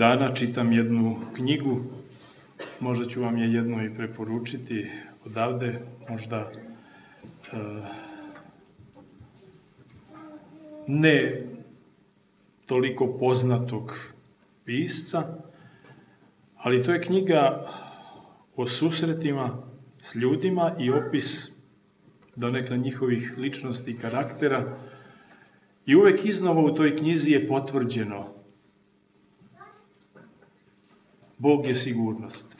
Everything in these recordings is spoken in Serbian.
dana čitam jednu knjigu, možda ću vam je jedno i preporučiti odavde, možda ne toliko poznatog pisca, ali to je knjiga o susretima s ljudima i opis donekle njihovih ličnosti i karaktera. I uvek iznova u toj knjizi je potvrđeno: Bog je sigurnost.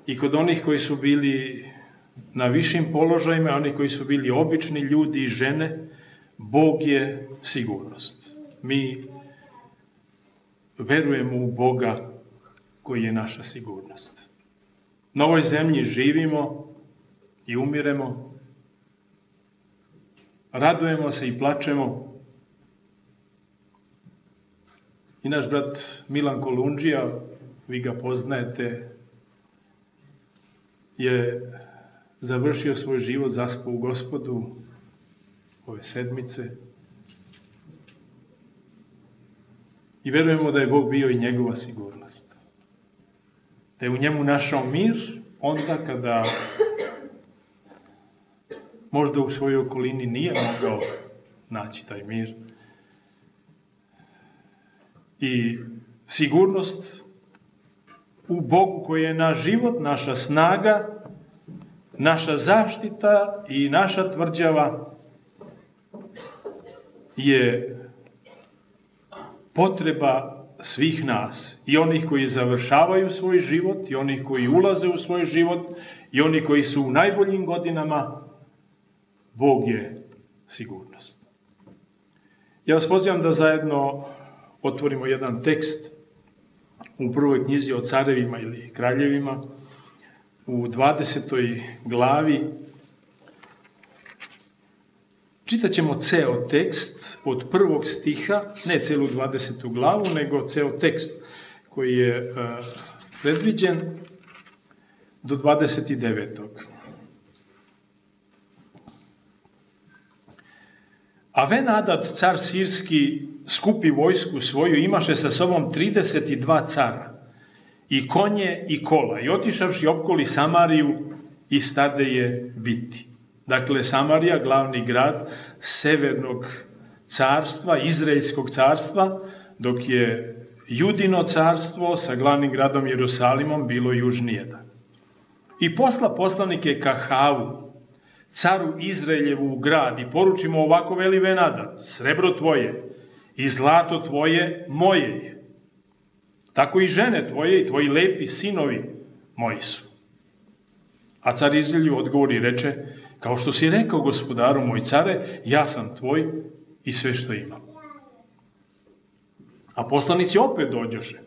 I kod onih koji su bili na višim položajima, oni koji su bili obični ljudi i žene, Bog je sigurnost. Mi verujemo u Boga koji je naša sigurnost. Na ovoj zemlji živimo i umiremo, radujemo se i plačemo. I naš brat Milan Kolundžija, vi ga poznajete, je završio svoj život, zaspao u Gospodu ove sedmice. I verujemo da je Bog bio i njegova sigurnost. Da je u njemu našao mir onda kada možda u svojoj okolini nije mogao naći taj mir. I sigurnost u Bogu koji je naš život, naša snaga, naša zaštita i naša tvrđava je potreba svih nas. I onih koji završavaju svoj život, i onih koji ulaze u svoj život, i onih koji su u najboljim godinama. Bog je sigurnost. Ja vas pozivam da zajedno otvorimo jedan tekst u prvoj knjizi o carevima ili kraljevima, u 20. glavi. Čitat ćemo ceo tekst od prvog stiha, ne celu 20. glavu, nego ceo tekst koji je predviđen do 29. A Ben-Adad, car sirski, skupi vojsku svoju, imaše sa sobom 32 cara, i konje i kola, i otišavši opkoli Samariju i stade je biti. Dakle, Samarija, glavni grad severnog carstva, Izraelskog carstva, dok je Judino carstvo sa glavnim gradom Jerusalimom bilo južnije. I posla poslanike ka Ahavu, caru Izraeljevu, u grad, i poručimo ovako, veli Ben-Adad: srebro tvoje i zlato tvoje moje je. Tako i žene tvoje i tvoji lepi sinovi moji su. A car Izraeljev odgovori i reče: kao što si rekao, gospodaru moj care, ja sam tvoj i sve što imam. A poslanici opet dođoše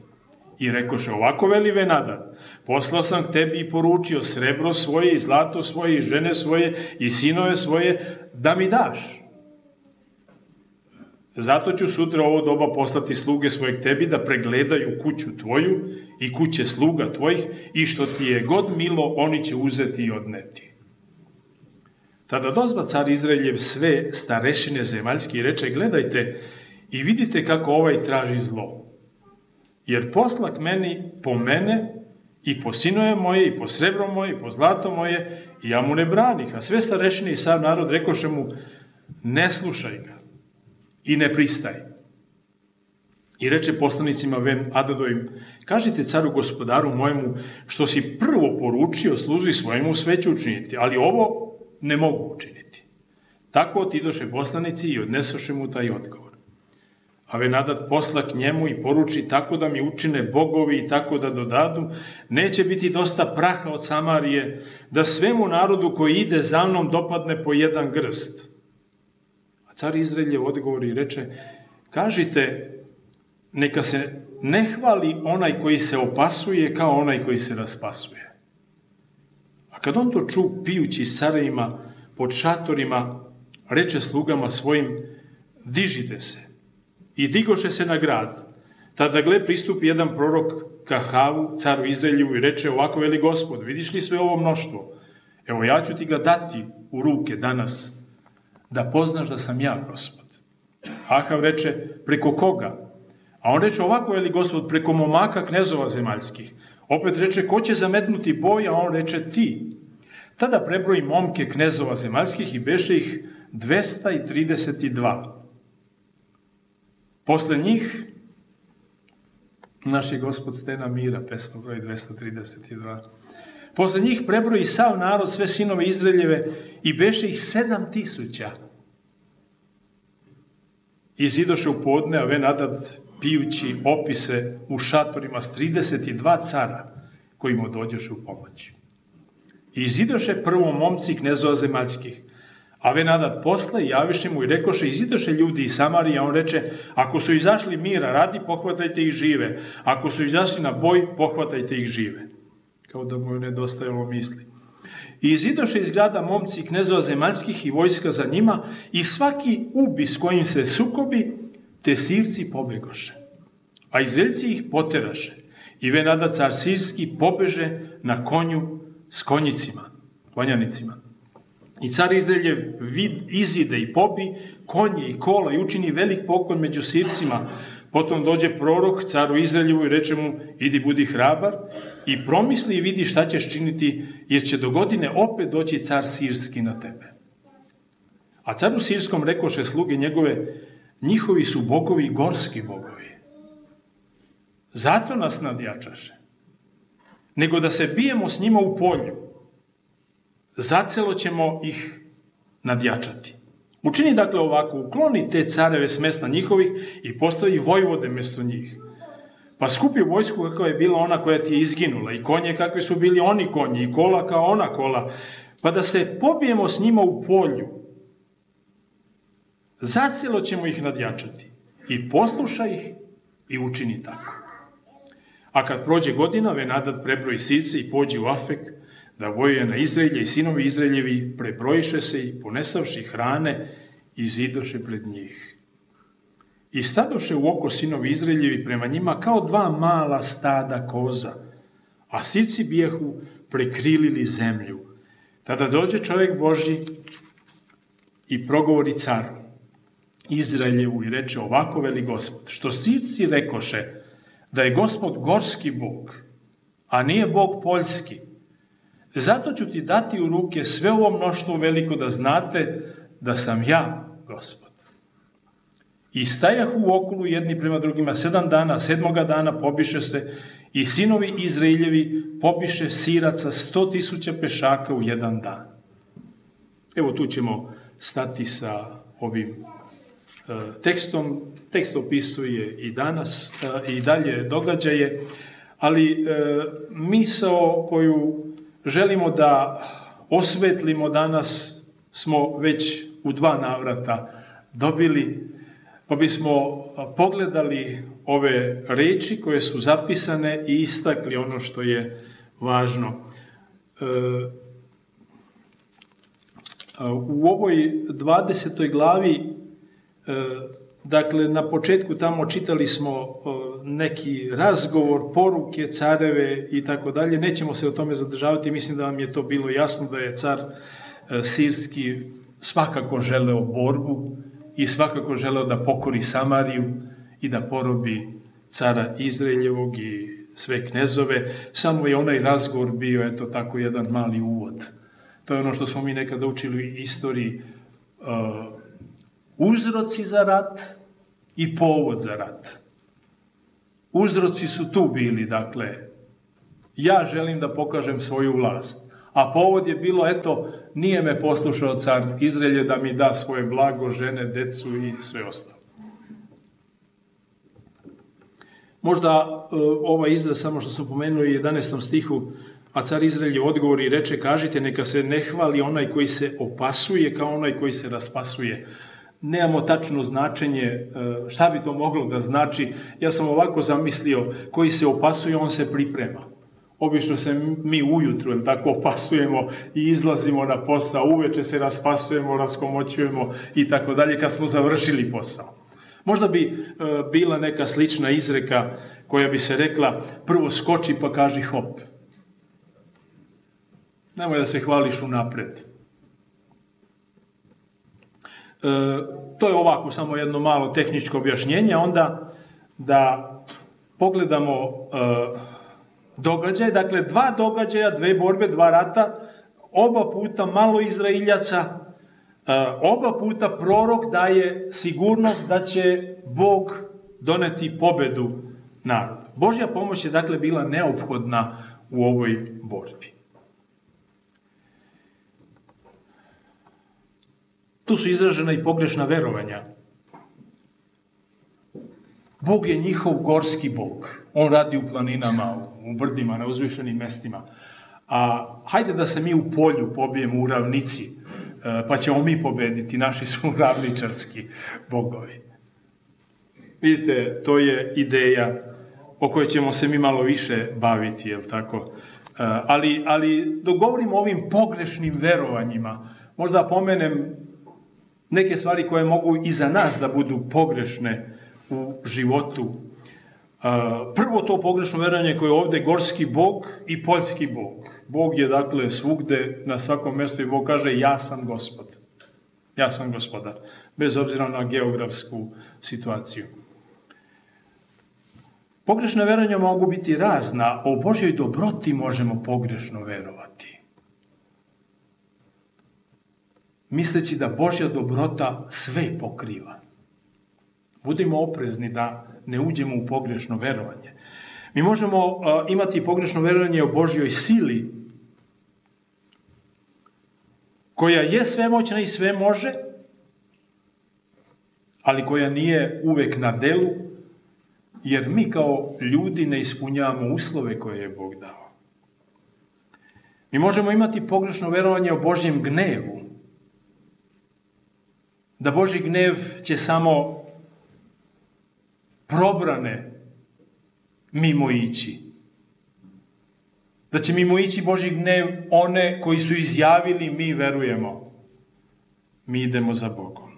i rekoše ovako, veli Ben-Adad: poslao sam tebi i poručio srebro svoje i zlato svoje i žene svoje i sinove svoje da mi daš. Zato ću sutra ovo doba poslati sluge svojeg tebi da pregledaju kuću tvoju i kuće sluga tvojih, i što ti je god milo, oni će uzeti i odneti. Tada dozva car Izraeljev sve starešine zemaljske i reče: gledajte i vidite kako ovaj traži zlo. Jer poslak meni po mene i po sinove moje i po srebro moje i po zlato moje, i ja mu ne branih. A sve starešine i sav narod rekoše mu: ne slušaj ga i ne pristaj. I reče poslanicima Ben-Adadovim: kažite caru gospodaru mojemu, što si prvo poručio sluzi svojemu, sve ću učiniti, ali ovo ne mogu učiniti. Tako otidoše poslanici i odnesoše mu taj odgovor. A Ben-Adad posla k njemu i poruči: tako da mi učine bogovi i tako da dodadu, neće biti dosta praha od Samarije, da svemu narodu koji ide za mnom dopadne po jedan grst. A car Izraeljev odgovori i reče: kažite, neka se ne hvali onaj koji se opasuje kao onaj koji se raspasuje. A kad on to ču, pijući s carevima pod šatorima, reče slugama svojim: dižite se. I digoše se na grad. Tada gle pristupi jedan prorok ka Ahavu, caru Izraeljevu, i reče ovako, veli Gospod: vidiš li sve ovo mnoštvo? Evo, ja ću ti ga dati u ruke danas, da poznaš da sam ja Gospod. Ahav reče: preko koga? A on reče ovako, veli Gospod, preko momaka knezova zemaljskih. Opet reče, ko će zametnuti boj, a on reče ti. Tada prebroji momke knezova zemaljskih i beše ih 232. Posle njih, naš je Gospod stena mira, pesma broj 232. Posle njih prebroji sav narod, sve sinove Izraeljeve i beše ih 7000. Izidoše u podne, a Ben-Adad pijući opise u šatorima s 32 cara koji mu dođoše u pomoć. I izidoše prvo momci knezova zemaljskih, a Ben-Adad posle javiše mu i rekoše, izidoše ljudi iz Samarije, a on reče, ako su izašli mira radi, pohvatajte ih žive, ako su izašli na boj, pohvatajte ih žive. Kao da mu je nedostajalo misli. I izidoše iz grada momci knezova zemaljskih i vojska za njima i svaki ubi s kojim se sukobi, te Sirci pobjegoše. A Izraeljci ih poteraše. I Ben-Adad car Sirski pobeže na konju s konjanicima. I car Izraeljev izide i pobi konje i kola i učini velik poklon među Sircima. Potom dođe prorok caru Izraeljevu i reče mu, idi budi hrabar i promisli i vidi šta ćeš činiti, jer će do godine opet doći car Sirski na tebe. A caru Sirskom rekoše sluge njegove, njihovi su bogovi gorski bogovi. Zato nas nadjačaše. Nego da se bijemo s njima u polju, zacelo ćemo ih nadjačati. Učini dakle ovako, ukloni te careve s mesta njihovih i postavi vojvode mjesto njih. Pa skupi vojsku kakva je bila ona koja ti je izginula i konje kakvi su bili oni konji i kola kao ona kola, pa da se pobijemo s njima u polju. Zacelo ćemo ih nadjačati i poslušaj ih i učini tako. A kad prođe godina, Ben-Adad prebroji Sirce i pođe u Afek, da vojuje na Izraelje i sinovi Izraeljevi prebrojiše se i ponesavši hrane, izidoše pred njih. I stadoše u oko sinovi Izraeljevi prema njima kao dva mala stada koza, a Sirci bijehu prekrilili zemlju. Tada dođe čovjek Božji i progovori caru Izraeljevu i reče ovako, veli Gospod, što Sirci rekoše da je Gospod gorski Bog, a nije Bog poljski, zato ću ti dati u ruke sve ovo mnoštvo veliko da znate da sam ja Gospod. I stajahu u okolu jedni prema drugima 7 dana, 7. dana pobiše se i sinovi Izraeljevi pobiše Siraca 100.000 pešaka u 1 dan. Evo tu ćemo stati sa ovim tekstom. Tekst opisuje i danas i dalje događaje, ali misao koju želimo da osvetlimo danas smo već u 2 navrata dobili, pa bismo pogledali ove reči koje su zapisane i istakli ono što je važno. U ovoj 20. glavi, dakle, na početku tamo čitali smo neki razgovor, poruke, careve i tako dalje. Nećemo se o tome zadržavati, mislim da vam je to bilo jasno da je car Sirski svakako želeo borbu i svakako želeo da pokori Samariju i da porobi cara Izraeljevog i sve knezove. Samo je onaj razgovor bio, eto tako, jedan mali uvod. To je ono što smo mi nekada učili u istoriji, uzroci za rat i povod za rat. Uzroci su tu bili, dakle, ja želim da pokažem svoju vlast, a povod je bilo, eto, nije me poslušao car Izraelje da mi da svoje blago, žene, decu i sve ostalo. Možda ovaj izraz, samo što smo pomenuli u 11. stihu, a car Izraelje odgovori i reče, kažite, neka se ne hvali onaj koji se opasuje kao onaj koji se raspasuje. Nemamo tačno značenje, šta bi to moglo da znači. Ja sam ovako zamislio, koji se opasuje, on se priprema. Obično se mi ujutru, jel tako, opasujemo i izlazimo na posao, uveče se raspasujemo, raskomoćujemo i tako dalje, kad smo završili posao. Možda bi bila neka slična izreka koja bi se rekla, prvo skoči pa kaži hop. Nemoj da se hvališ unapred. To je ovako samo jedno malo tehničko objašnjenje, onda da pogledamo događaj, dakle 2 događaja, 2 borbe, 2 rata, oba puta malo Izraeljaca, oba puta prorok daje sigurnost da će Bog doneti pobedu narodu. Božja pomoć je dakle bila neophodna u ovoj borbi. Tu su izražena i pogrešna verovanja. Bog je njihov gorski Bog. On radi u planinama, u brdima, na uzvišenim mestima. A hajde da se mi u polju pobijemo u ravnici, pa ćemo mi pobediti, naši su ravničarski bogovi. Vidite, to je ideja o kojoj ćemo se mi malo više baviti, jel tako? Ali dok govorimo o ovim pogrešnim verovanjima, možda pomenem neke stvari koje mogu i za nas da budu pogrešne u životu. Prvo to pogrešno verovanje koje je ovde gorski Bog i poljski Bog. Bog je dakle svugde, na svakom mjestu i Bog kaže ja sam Gospod. Ja sam Gospodar. Bez obzira na geografsku situaciju. Pogrešna verovanja mogu biti razna. O Božjoj dobroti možemo pogrešno verovati. Misleći da Božja dobrota sve pokriva. Budimo oprezni da ne uđemo u pogrešno verovanje. Mi možemo imati pogrešno verovanje o Božjoj sili, koja je svemoćna i sve može, ali koja nije uvek na delu, jer mi kao ljudi ne ispunjavamo uslove koje je Bog dao. Mi možemo imati pogrešno verovanje o Božjem gnevu, da Božji gnev će samo probrane mimo ići. Da će mimo ići Božji gnev one koji su izjavili mi verujemo. Mi idemo za Bogom.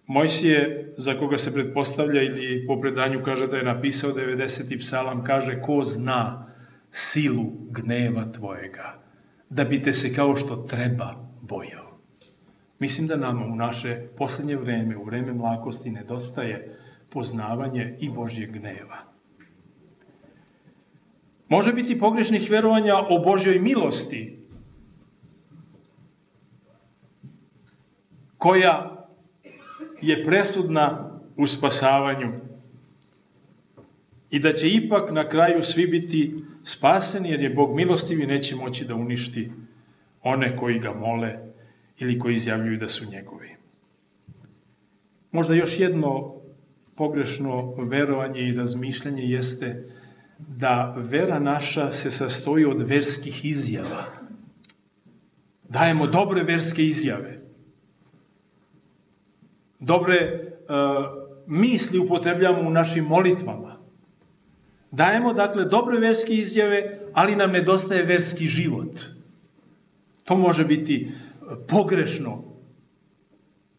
Mojsije, za koga se pretpostavlja ili po predanju kaže da je napisao 90. psalam, kaže ko zna silu gneva tvojega, da bi te se kao što treba bojao. Mislim da nama u naše posljednje vreme, u vreme mlakosti, nedostaje poznavanje i Božjeg gneva. Može biti pogrešnih verovanja o Božjoj milosti, koja je presudna u spasavanju i da će ipak na kraju svi biti spaseni, jer je Bog milostiv i neće moći da uništi one koji ga mole ili koji izjavljuju da su njegovi. Možda još jedno pogrešno verovanje i razmišljanje jeste da vera naša se sastoji od verskih izjava. Dajemo dobre verske izjave. Dobre misli upotrebljamo u našim molitvama. Dajemo, dakle, dobre verske izjave, ali nam nedostaje verski život. To može biti pogrešno.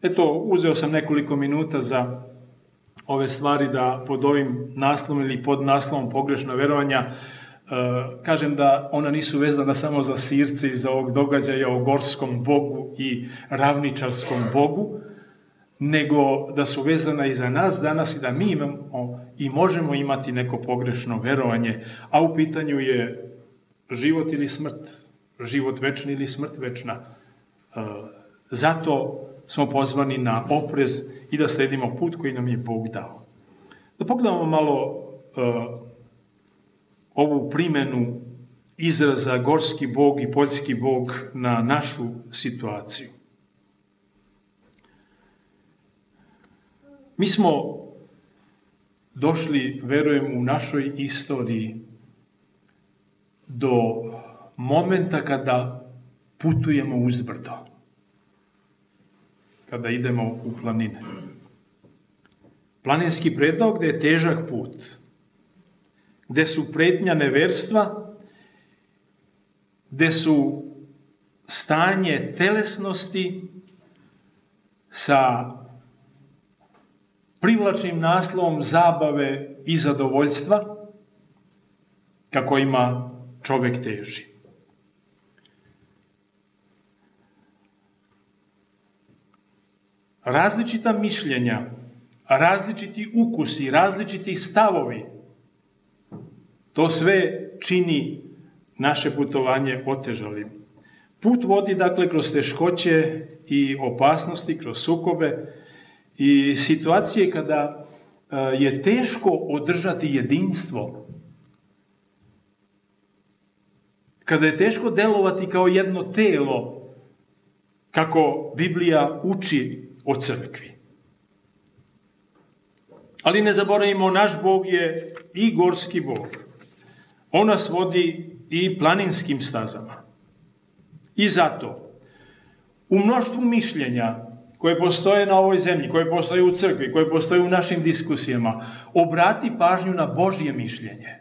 Eto, uzeo sam nekoliko minuta za ove stvari da pod ovim naslovom ili pod naslovom pogrešna verovanja kažem da ona nisu vezana samo za Sirce i za ovog događaja o gorskom Bogu i ravničarskom Bogu, nego da su vezana i za nas danas i da mi imamo i možemo imati neko pogrešno verovanje, a u pitanju je život ili smrt, život večni ili smrt večna. Zato smo pozvani na oprez i da sledimo put koji nam je Bog dao. Da pogledamo malo ovu primjenu izraza gorski Bog i poljski Bog na našu situaciju. Mi smo došli, verujem, u našoj istoriji do momenta kada putujemo uzbrdo, kada idemo u planine. Planinski predao gde je težak put, gde su pretnja neverstva, gde su stanje telesnosti sa privlačnim naslovom zabave i zadovoljstva, kako ima čovek teži. Različita mišljenja, različiti ukusi, različiti stavovi. To sve čini naše putovanje otežalim. Put vodi, dakle, kroz teškoće i opasnosti, kroz sukobe i situacije kada je teško održati jedinstvo. Kada je teško delovati kao jedno telo, kako Biblija uči o crkvi. Ali ne zaboravimo, naš Bog je i gorski Bog. On nas vodi i planinskim stazama. I zato, u mnoštvu mišljenja koje postoje na ovoj zemlji, koje postoje u crkvi, koje postoje u našim diskusijama, obrati pažnju na Božje mišljenje.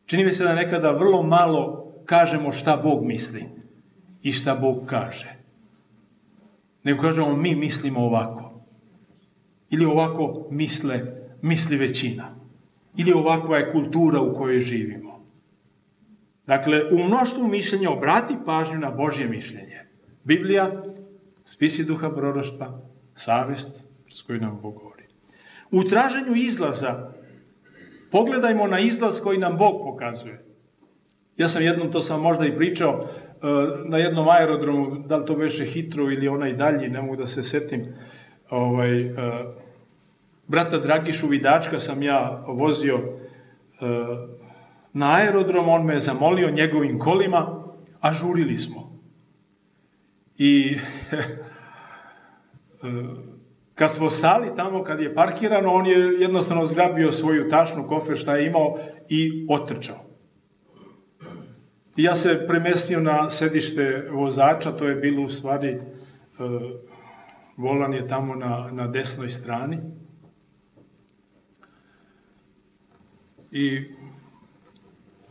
Čini mi se da nekada vrlo malo kažemo šta Bog misli i šta Bog kaže. Nego kažemo, mi mislimo ovako. Ili ovako misli većina. Ili ovakva je kultura u kojoj živimo. Dakle, u mnoštvu mišljenja obrati pažnju na Božje mišljenje. Biblija, spisi duha proroštva, savest s koju nam Bog govori. U traženju izlaza, pogledajmo na izlaz koji nam Bog pokazuje. Ja sam jednom, to sam možda i pričao, na jednom aerodromu, da li to beše Hitro ili onaj dalji, ne mogu da se setim, brata Dragišu Vidačka sam ja vozio na aerodrom, on me je zamolio njegovim kolima, a žurili smo. I kad smo stali tamo, kad je parkirano, on je jednostavno zgrabio svoju tašnu, kofer šta je imao i otrčao. I ja se premestio na sedište vozača, to je bilo u stvari, volan je tamo na desnoj strani. I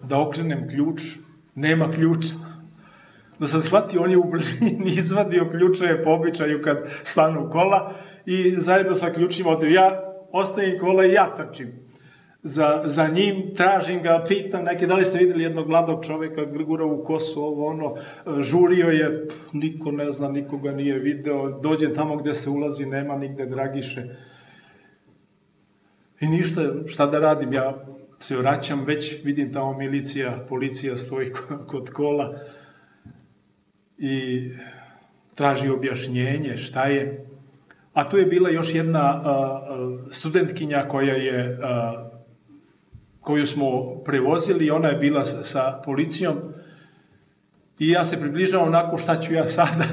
da okrenem ključ, nema ključa. Da sam shvatio, on je u brzini izvadio ključeve po običaju kad stanu kola i zajedno sa ključima ja ostavim kola i ja trčim. Za njim, tražim ga, pitam neke, da li ste vidjeli jednog mladog čoveka, gura u kosu, ovo ono, žurio je, niko ne zna, nikoga nije video, dođem tamo gde se ulazi, nema nigde Dragiše. I ništa, šta da radim, ja se vraćam, već vidim tamo milicija, policija stoji kod kola i traži objašnjenje šta je. A tu je bila još jedna studentkinja koju smo prevozili, ona je bila sa policijom i ja se približavam onako šta ću ja sada,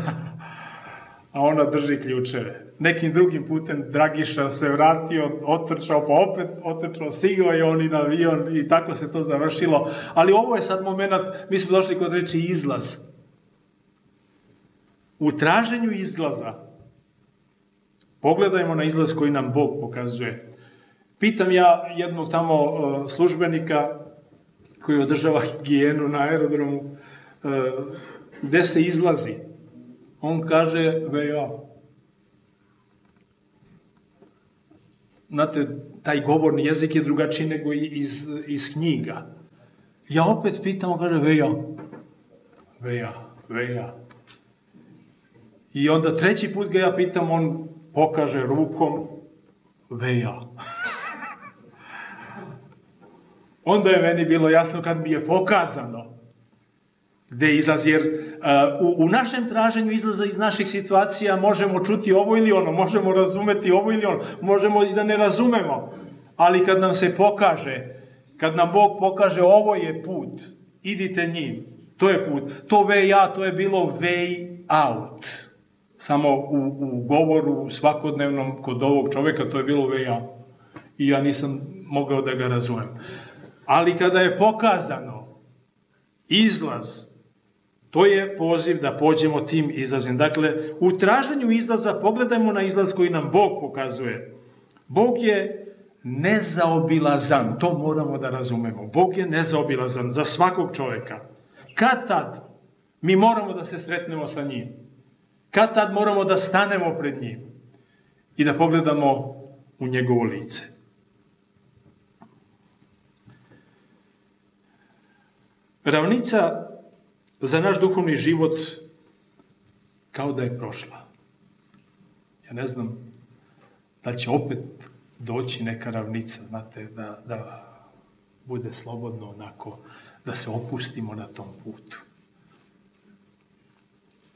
a ona drži ključeve. Nekim drugim putem Dragiša se vratio, otrčao, pa opet otrčao, stigao je on i na avion i tako se to završilo. Ali ovo je sad moment, mi smo došli kod reči izlaz. U traženju izlaza, pogledajmo na izlaz koji nam Bog pokazuje. Pitam ja jednog tamo službenika koji održava higijenu na aerodromu, gde se izlazi. On kaže, znate, taj govorni jezik je drugačiji nego iz knjiga. Ja opet pitam, on kaže, veja. I onda treći put ga ja pitam, on pokaže rukom, veja. Onda je meni bilo jasno kad mi je pokazano gde izlaz, jer u našem traženju izlaza iz naših situacija možemo čuti ovo ili ono, možemo razumeti ovo ili ono, možemo i da ne razumemo, ali kad nam se pokaže, kad nam Bog pokaže ovo je put, idite njim, to je put, to to je bilo way out, samo u govoru svakodnevnom kod ovog čoveka to je bilo way out i ja nisam mogao da ga razumem. Ali kada je pokazano izlaz, to je poziv da pođemo tim izlazom. Dakle, u traženju izlaza pogledajmo na izlaz koji nam Bog pokazuje. Bog je nezaobilazan, to moramo da razumemo. Bog je nezaobilazan za svakog čoveka. Kad tad mi moramo da se sretnemo sa njim? Kad tad moramo da stanemo pred njim i da pogledamo u njegovo lice? Ravnica za naš duhovni život kao da je prošla. Ja ne znam da će opet doći neka ravnica, znate, da bude slobodno onako, da se opustimo na tom putu.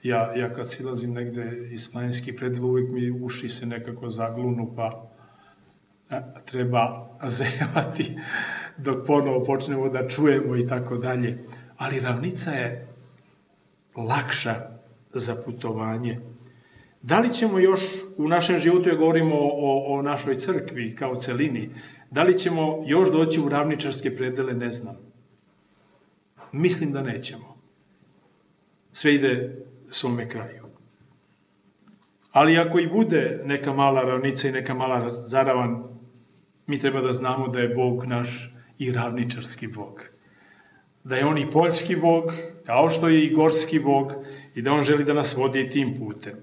Ja kad silazim negde iz planinskih predela, uvijek mi uši se nekako zaglunu, pa treba zevati dok ponovo počnemo da čujemo i tako dalje. Ali ravnica je lakša za putovanje. Da li ćemo još u našem životu, ja govorimo o našoj crkvi kao celini, da li ćemo još doći u ravničarske predele, ne znam. Mislim da nećemo. Sve ide svome kraju. Ali ako i bude neka mala ravnica i neka mala zaravan, mi treba da znamo da je Bog naš i ravničarski Bog. Da je on i poljski Bog, kao što je i gorski Bog, i da on želi da nas vodi tim putem.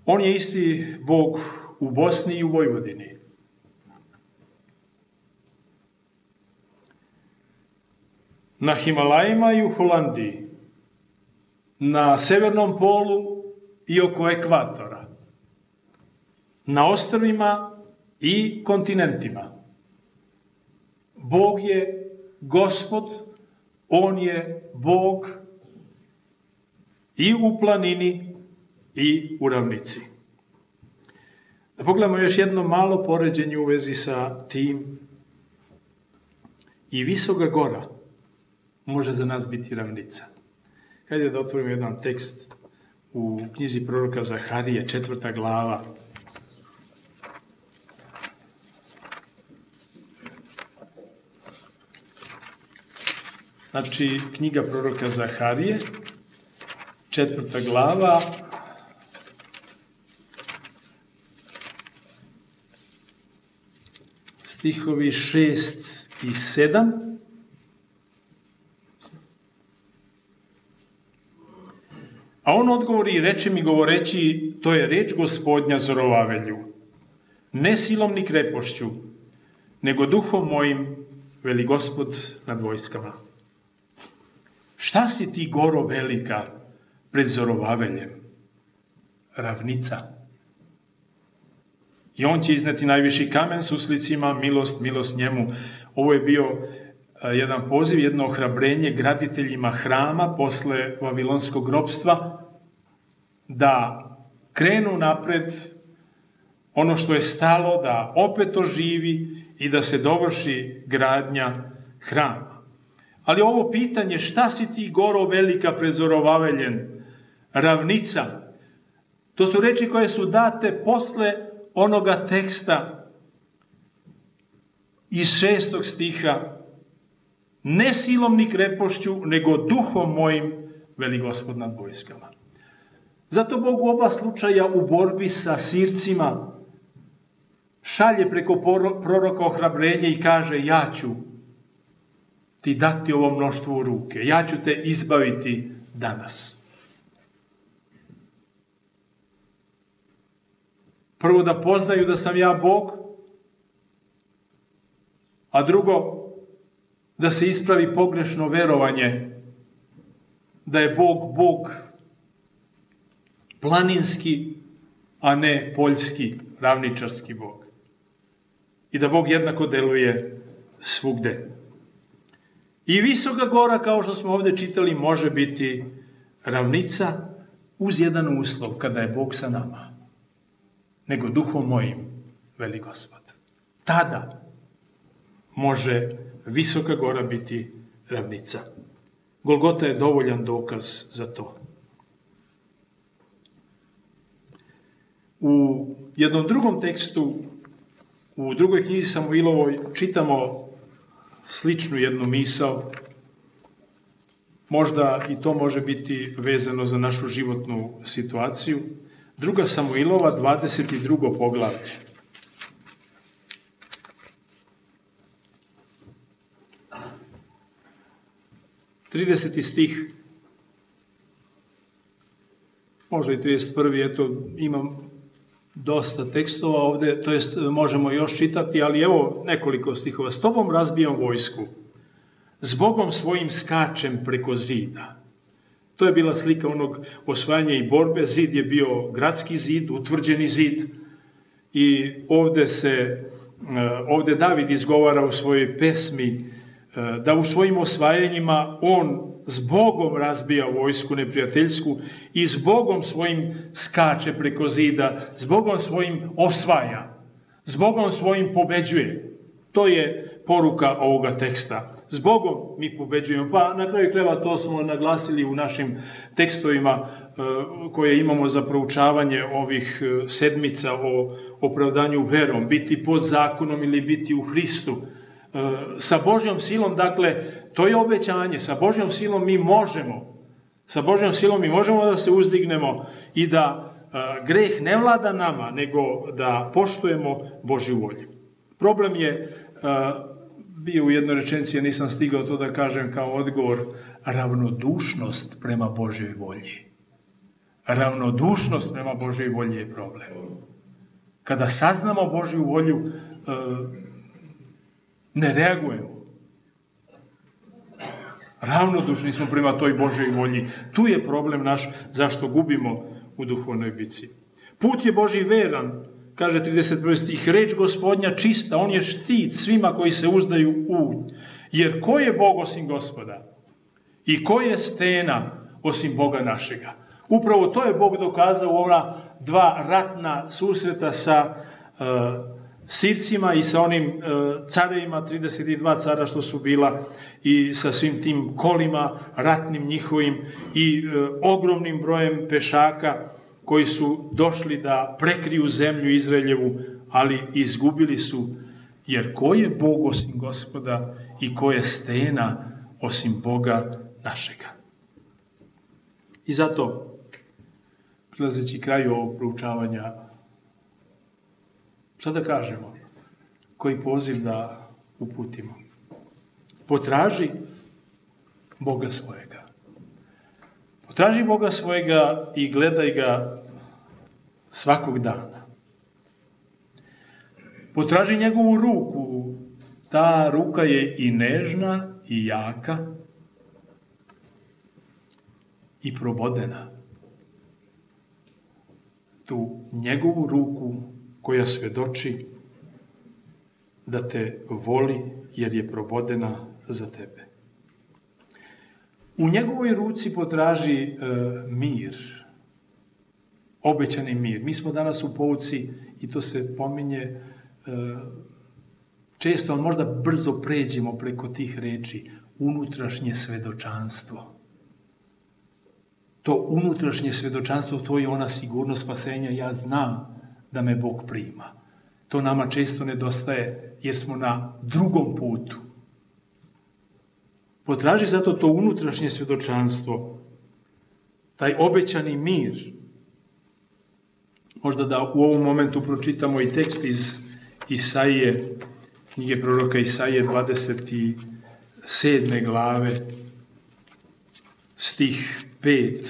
On je isti Bog u Bosni i u Vojvodini. Na Himalajima i u Holandiji, na severnom polu i oko ekvatora, na ostrvima i kontinentima. Bog je Gospod, on je Bog i u planini i u ravnici. Da pogledamo još jedno malo poređenje u vezi sa tim. I visoka gora može za nas biti ravnica. Hajde da otvorimo jedan tekst u knjizi proroka Zaharije, 4. glava. Znači, knjiga proroka Zaharije, 4. glava, stihovi 6 i 7. A on odgovori i reče mi govoreći, to je reč Gospodnja Zorovavelju, ne silom ni krepošću, nego duhom mojim, veli Gospod nad vojskama. Šta si ti, goro velika, pred Zorovaveljem? Ravnica. I on će izneti najviši kamen s uslicima, milost njemu. Ovo je bio jedan poziv, jedno ohrabrenje graditeljima hrama posle vavilonskog ropstva, da krenu napred ono što je stalo, da opet oživi i da se dovrši gradnja hrama. Ali ovo pitanje, šta si ti, goro velika, pred Zorovaveljem? Ravnica. To su reči koje su date posle onoga teksta iz 6. stiha. Ne silom ni krepošću, nego duhom mojim, veli Gospod nad vojskama. Zato Bog u oba slučaja u borbi sa Sircima šalje preko proroka ohrabrenje i kaže, ja ću ti dati ovo mnoštvo u ruke, ja ću te izbaviti danas. Prvo da poznaju da sam ja Bog, a drugo da se ispravi pogrešno verovanje da je Bog planinski, a ne poljski, ravničarski Bog. I da Bog jednako deluje svugde. I visoka gora, kao što smo ovdje čitali, može biti ravnica uz jedan uslov, kada je Bog sa nama. Nego duhom mojim, veli Gospod. Tada može visoka gora biti ravnica. Golgota je dovoljan dokaz za to. U jednom drugom tekstu, u drugoj knjizi Samuilovoj, čitamo sličnu jednu misao. Možda i to može biti vezano za našu životnu situaciju. 2. Samuilova, 22. poglavlje. 30. stih, možda i 31. Eto, imam dosta tekstova ovdje, to jest možemo još čitati, ali evo nekoliko stihova. S tobom razbijam vojsku, s Bogom svojim skačem preko zida. To je bila slika onog osvajanja i borbe. Zid je bio gradski zid, utvrđeni zid. I ovde David izgovara u svojoj pesmi da u svojim osvajanjima on s Bogom razbija vojsku neprijateljsku i s Bogom svojim skače preko zida, s Bogom svojim osvaja, s Bogom svojim pobeđuje. To je poruka ovoga teksta. S Bogom mi pobeđujemo. Pa na kraju krajeva to smo naglasili u našim tekstovima koje imamo za proučavanje ovih sedmica o opravdanju verom, biti pod zakonom ili biti u Hristu. Sa Božjom silom, dakle, to je obećanje, sa Božjom silom mi možemo. Sa Božjom silom mi možemo da se uzdignemo i da greh ne vlada nama, nego da poštujemo Božju volju. Problem je bio u jednoj rečenici, ja nisam stigao to da kažem kao odgovor, ravnodušnost prema Božjoj volji. Ravnodušnost prema Božjoj volji je problem. Kada saznamo Božju volju, ne reagujemo. Ravnodušni smo prema toj Božjoj volji. Tu je problem naš zašto gubimo u duhovnoj bici. Put je Božji veran, kaže 31. stih, reč Gospodnja čista, on je štit svima koji se uzdaju u. Jer ko je Bog osim Gospoda? I ko je stena osim Boga našega? Upravo to je Bog dokazao u ova dva ratna susreta sa Sircima i sa onim carevima, 32 cara što su bila, i sa svim tim kolima ratnim njihovim i ogromnim brojem pešaka koji su došli da prekriju zemlju Izraeljevu, ali izgubili su, jer ko je Bog osim Gospoda i ko je stena osim Boga našega. I zato, prilazeći kraju ovog proučavanja, šta da kažemo? Koji poziv da uputimo? Potraži Boga svojega. Potraži Boga svojega i gledaj ga svakog dana. Potraži njegovu ruku. Ta ruka je i nežna i jaka i probodena. Tu njegovu ruku koja svedoči da te voli jer je probodena za tebe. U njegovoj ruci potraži mir, obećani mir. Mi smo danas u pouci i to se pominje često, ali možda brzo pređemo preko tih reči, unutrašnje svedočanstvo. To unutrašnje svedočanstvo, to je ona sigurnost spasenja, ja znam da me Bog prima. To nama često nedostaje jer smo na drugom putu. Potraži zato to unutrašnje svedočanstvo, taj obećani mir. Možda da u ovom momentu pročitamo i tekst iz Isaije, knjige proroka Isaije 27. glave, stih 5.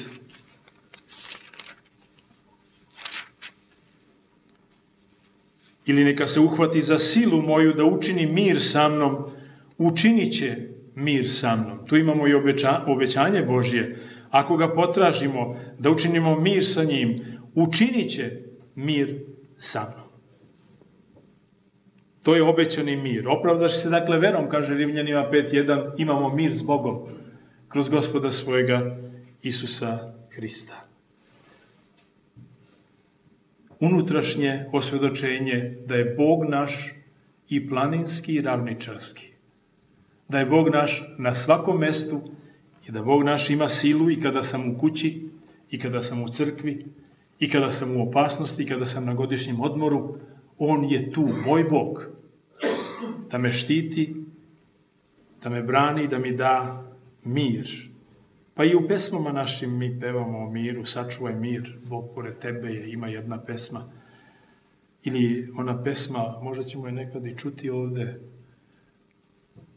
Ili neka se uhvati za silu moju da učini mir sa mnom, učinit će mir sa mnom. Tu imamo i obećanje Božje. Ako ga potražimo da učinimo mir sa njim, učinit će mir sa mnom. To je obećani mir. Opravdaš se dakle verom, kaže Rimljanima 5.1, imamo mir s Bogom kroz Gospoda svojega Isusa Hrista. Unutrašnje osvjedočenje da je Bog naš i planinski i ravničarski. Da je Bog naš na svakom mestu i da Bog naš ima silu i kada sam u kući, i kada sam u crkvi, i kada sam u opasnosti, i kada sam na godišnjem odmoru. On je tu, moj Bog, da me štiti, da me brani, da mi da mir. Pa i u pesmama našim mi pevamo o miru, sačuvaj mir, Bog pored tebe je, ima jedna pesma. Ili ona pesma, možda ćemo je nekad i čuti ovde,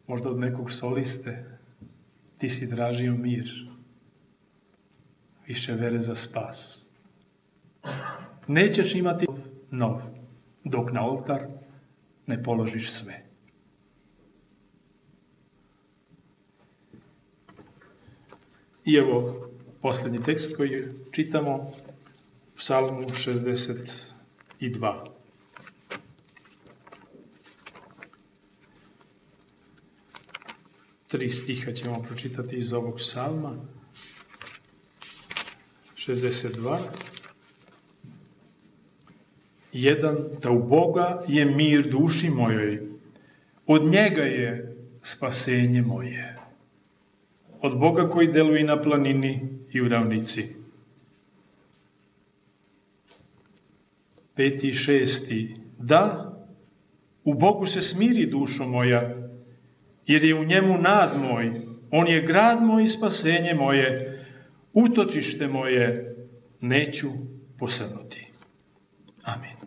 možda od nekog soliste, ti si tražio mir, više vere za spas. Nećeš imati nov, dok na oltar ne položiš sve. I evo, posljednji tekst koji čitamo, Psalmu 62. Tri stiha ćemo pročitati iz ovog psalma. 62. 1. Da u Boga je mir duši mojoj, od njega je spasenje moje. Od Boga koji deluje na planini i u ravnici. 5. i 6. Da, u Bogu se smiri dušo moja, jer je u njemu nad moj, on je grad moj i spasenje moje, utočište moje neću posrnuti. Amin.